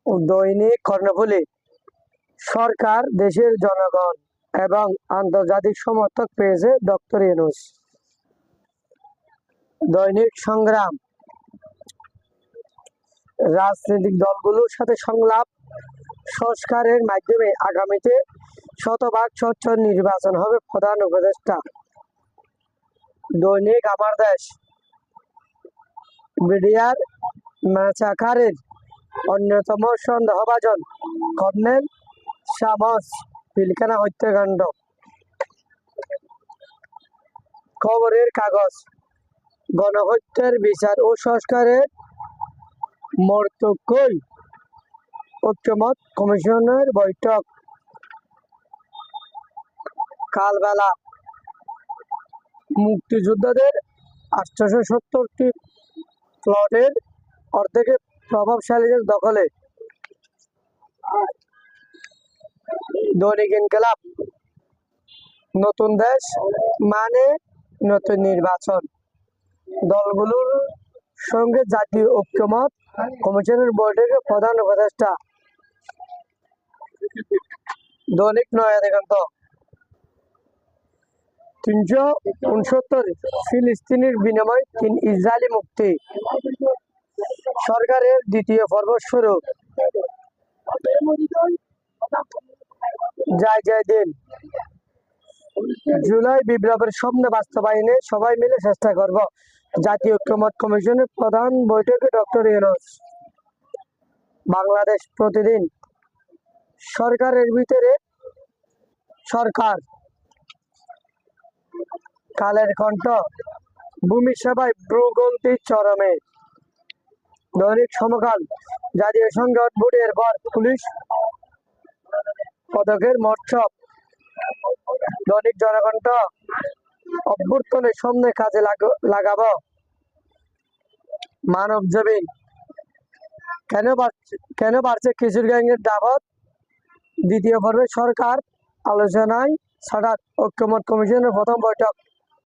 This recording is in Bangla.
ও দৈনিক কর্ণফুলী। সরকার, দেশের জনগণ এবং আন্তর্জাতিক সমর্থক পেয়েছে ডক্টর ইউনূস। দৈনিক সংগ্রাম। রাজনৈতিক দলগুলোর সাথে সংলাপ সংস্কারের মাধ্যমে আগামীতে শতভাগ স্বচ্ছ নির্বাচন হবে প্রধান উপদেষ্টা। দৈনিক আমার দেশ। বিডিআর ম্যাচাকারের অন্যতম সন্দেহভাজন কর্নেল শামস পিলখানা হত্যাকাণ্ড। খবরের কাগজ। গণহত্যার বিচার ও সংস্কারের মর্তক্যই ঐক্যমত কমিশনের বৈঠক। কালবেলা। মুক্তিযোদ্ধাদের 870টি প্লটের অর্ধেকের প্রভাবশালীদের দখলে। দৈনিক ইনকিলাব। নতুন দেশ মানে নতুন নির্বাচন। দলগুলোর সঙ্গে জাতীয় ঐক্যমত কমিশনের বৈঠকে প্রধান উপদেষ্টা। দৈনিক নয়া দিগন্ত। 369 ফিলিস্তিনির বিনিময়ে 3 ইসরায়েলি মুক্তি। সরকারের দ্বিতীয় পর্ব শুরু। জয় দিন। জুলাই বিপ্লবের স্বপ্ন বাস্তবায়নে সবাই মিলে চেষ্টা করব। জাতীয় ঐক্যমত কমিশনের প্রধান বৈঠকে ডক্টর ইউনূস। বাংলাদেশ প্রতিদিন। সরকারের ভিতরে সরকার। কালের কণ্ঠ। ভূমি সেবায় ভ্রুগন্তি চরমে। দৈনিক সমকাল। জাতীয় সংসদ ভোটের পর পুলিশ পদকের মহোৎসব। দৈনিক জনকণ্ঠ। অভ্যুত্থানের সামনে কাজে লাগাবো। মানব জমিন। কেন বাড়ছে কিশোর গ্যাংয়ের দাপট? দ্বিতীয় পর্বে সরকার আলোচনায় ছাড়ার ঐক্যমত কমিশনের প্রথম বৈঠক।